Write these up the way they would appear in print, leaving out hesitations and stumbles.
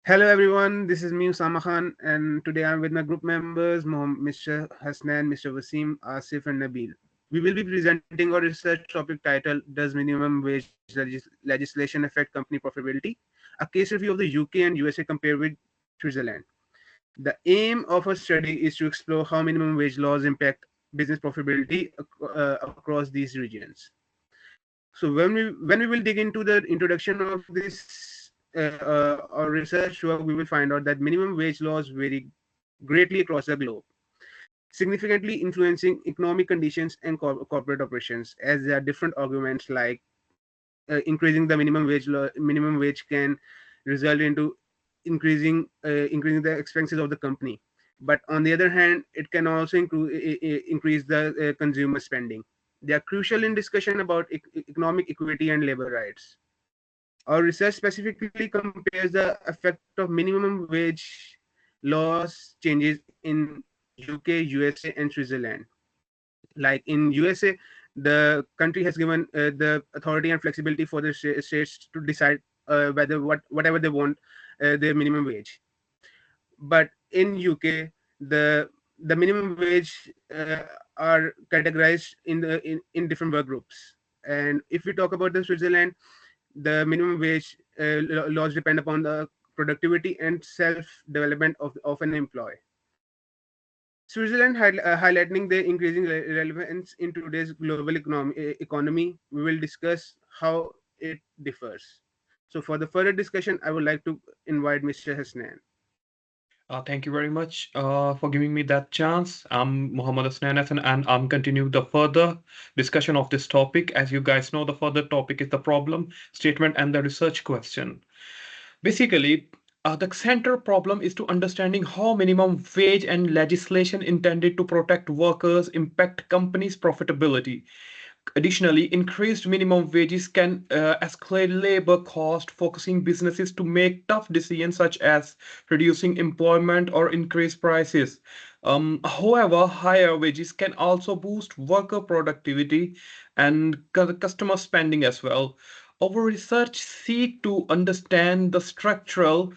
Hello everyone, this is me Usama Khan, and today I'm with my group members Mr. Hasnan, Mr. Wasim, Asif, and Nabil. We will be presenting our research topic titled "Does minimum wage legislation affect company profitability?" A case review of the UK and USA compared with Switzerland. The aim of our study is to explore how minimum wage laws impact business profitability across these regions. So when we will dig into the introduction of this our research work, we will find out that minimum wage laws vary greatly across the globe, significantly influencing economic conditions and corporate operations. As there are different arguments like increasing the minimum wage can result into increasing the expenses of the company, but on the other hand it can also increase the consumer spending. They are crucial in discussion about economic equity and labor rights. Our research specifically compares the effect of minimum wage laws changes in UK, USA, and Switzerland. Like in USA, the country has given the authority and flexibility for the states to decide whether whatever they want their minimum wage. But in UK, the minimum wage are categorized in different work groups. And if we talk about the Switzerland, the minimum wage laws depend upon the productivity and self development of an employee. Switzerland highlighting the increasing relevance in today's global economy. We will discuss how it differs. So, for the further discussion, I would like to invite Mr. Hasnan. Thank you very much for giving me that chance. I'm Muhammad Asnan Hassan, and I'm continuing the further discussion of this topic. As you guys know, the further topic is the problem statement and the research question. Basically, the central problem is to understanding how minimum wage and legislation intended to protect workers impact companies' profitability. Additionally, increased minimum wages can escalate labor cost, forcing businesses to make tough decisions such as reducing employment or increase prices. However, higher wages can also boost worker productivity and customer spending as well. Our research seek to understand the structural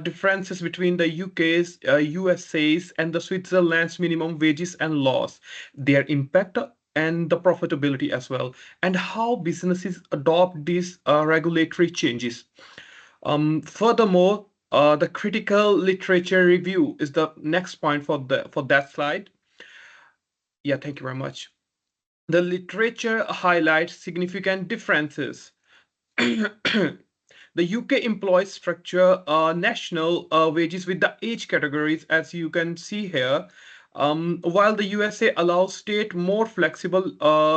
differences between the UK's, USA's, and the Switzerland's minimum wages and laws, their impact and the profitability as well, and how businesses adopt these regulatory changes. Furthermore, the critical literature review is the next point for that slide. Yeah, thank you very much. The literature highlights significant differences. The UK employs structure national wages with the age categories, as you can see here, while the USA allows state more flexible,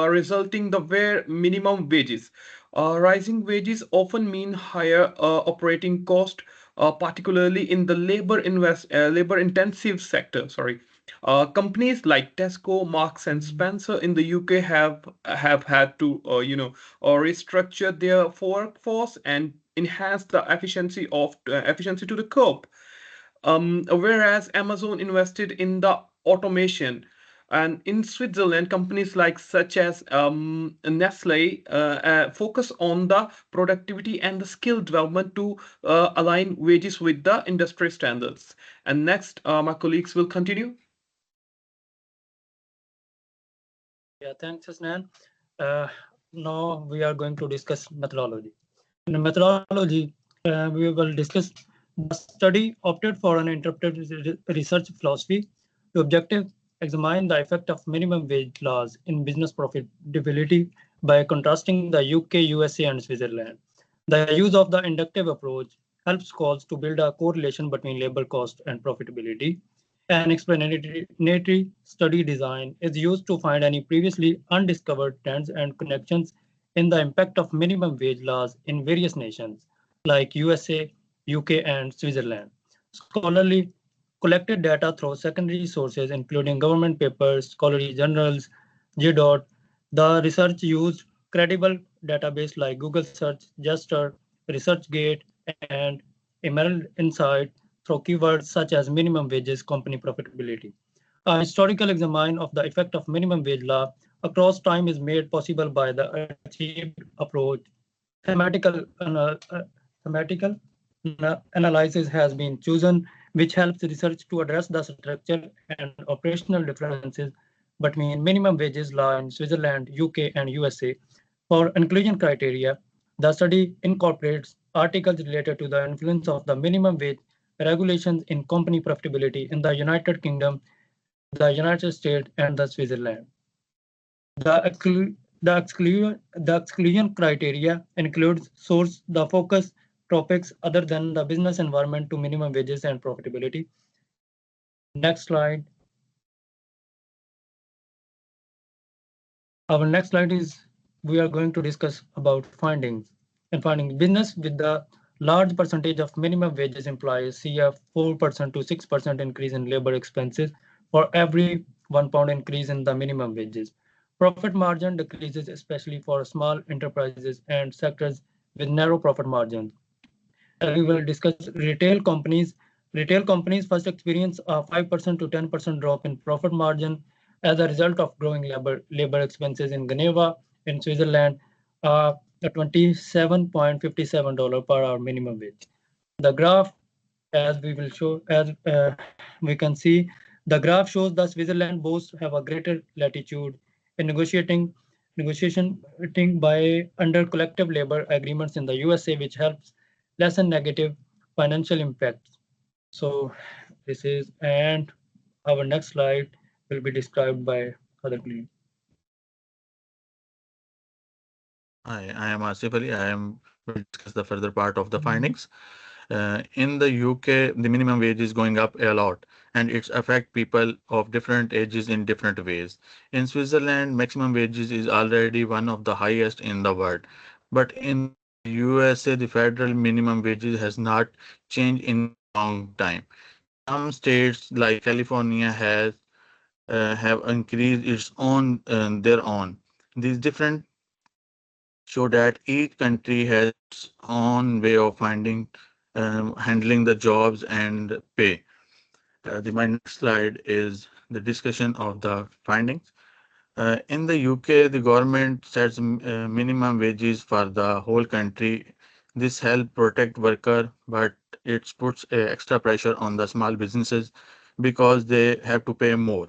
resulting the where minimum wages. Rising wages often mean higher operating cost, particularly in the labor intensive sector. Sorry. Companies like Tesco, Marks and Spencer in the UK have had to restructure their workforce and enhance the efficiency to the curb. Whereas Amazon invested in the automation. And in Switzerland, companies like such as Nestle focus on the productivity and the skill development to align wages with the industry standards. And next, my colleagues will continue. Yeah, thanks, Hasnan. Uh, Now we are going to discuss methodology. In methodology, we will discuss the study opted for an interpretive research philosophy to objective examine the effect of minimum wage laws in business profitability by contrasting the UK, USA, and Switzerland. The use of the inductive approach helps scholars to build a correlation between labor cost and profitability. An explanatory study design is used to find any previously undiscovered trends and connections in the impact of minimum wage laws in various nations like USA, UK, and Switzerland. Scholarly collected data through secondary sources, including government papers, scholarly journals, GDOT. The research used credible database like Google Search, Juster, ResearchGate, and Emerald Insight through keywords such as minimum wages, company profitability. A historical examine of the effect of minimum wage law across time is made possible by the achieved approach, thematical, thematical analysis has been chosen, which helps research to address the structure and operational differences between minimum wages law in Switzerland, UK, and USA. For inclusion criteria, the study incorporates articles related to the influence of the minimum wage regulations in company profitability in the United Kingdom, the United States, and the Switzerland. The, the exclusion criteria includes source, the focus topics other than the business environment to minimum wages and profitability. Next slide. Our next slide is we are going to discuss about findings. And finding business with the large percentage of minimum wages employees see a 4% to 6% increase in labor expenses for every £1 increase in the minimum wages. Profit margin decreases especially for small enterprises and sectors with narrow profit margins. As we will discuss retail companies first experience a 5% to 10% drop in profit margin as a result of growing labor expenses in Geneva, in Switzerland, a $27.57 per hour minimum wage. The graph, as we will show, as we can see, the graph shows that Switzerland boasts have a greater latitude in negotiation by under collective labor agreements in the USA, which helps lessen negative financial impacts. So this is, and our next slide will be described by other colleagues. Hi, I am Asif Ali. I am will discuss the further part of the findings. In the UK, the minimum wage is going up a lot, and it's affect people of different ages in different ways. In Switzerland, maximum wages is already one of the highest in the world, but in the USA, the federal minimum wages has not changed in a long time. Some states like California has have increased its own their own. These different show that each country has its own way of handling the jobs and pay. My next slide is the discussion of the findings. In the UK, the government sets minimum wages for the whole country. This helps protect worker, but it puts extra pressure on the small businesses because they have to pay more.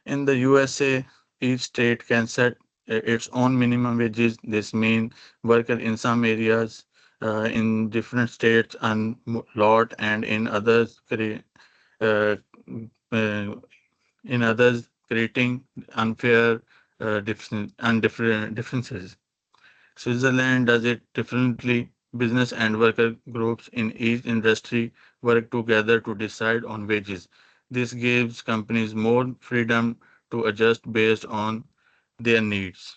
In the USA, each state can set its own minimum wages. This means worker in some areas in different states and lot, and uh, uh, in others creating unfair differences. Switzerland does it differently. Business and worker groups in each industry work together to decide on wages. This gives companies more freedom to adjust based on their needs.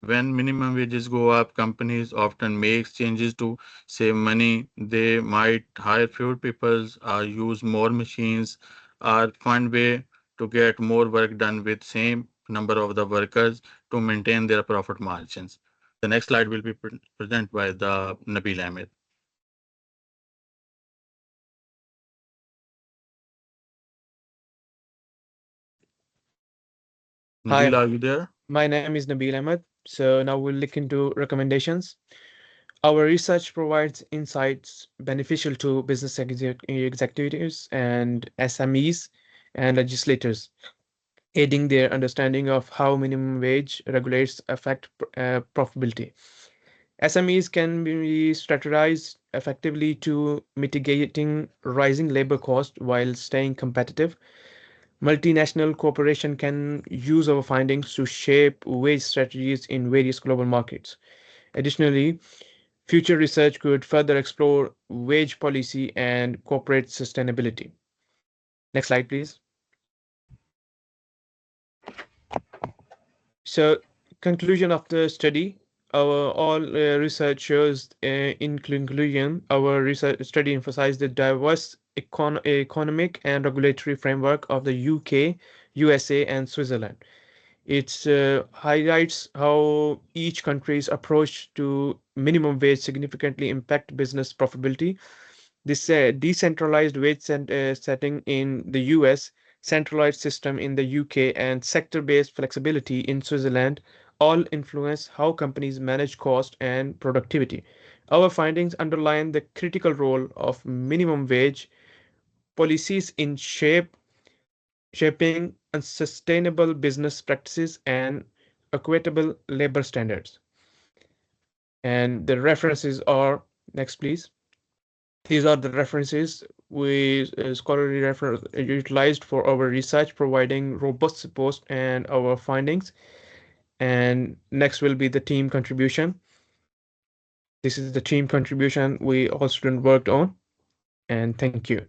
When minimum wages go up, companies often make changes to save money. They might hire fewer people or use more machines or find way to get more work done with same number of the workers to maintain their profit margins. The next slide will be presented by the Nabil Ahmed. Hi, Nabil, are you there? my name is Nabil Ahmed. So now we'll look into recommendations. Our research provides insights beneficial to business executives and SMEs and legislators, aiding their understanding of how minimum wage regulates affect profitability. SMEs can be strategized effectively to mitigating rising labor costs while staying competitive. Multinational corporation can use our findings to shape wage strategies in various global markets. Additionally, future research could further explore wage policy and corporate sustainability. Next slide, please. So, conclusion of the study. Our all research shows, in conclusion, our research study emphasized the diverse economic and regulatory framework of the UK, USA, and Switzerland. It highlights how each country's approach to minimum wage significantly impact business profitability. This decentralized wage setting in the US, centralized system in the UK, and sector-based flexibility in Switzerland all influence how companies manage cost and productivity. Our findings underline the critical role of minimum wage policies in shaping unsustainable business practices and equitable labor standards. And the references are next, please. These are the references we scholarly refer utilized for our research, providing robust support and our findings. And next will be the team contribution. This is the team contribution we all students worked on. And thank you.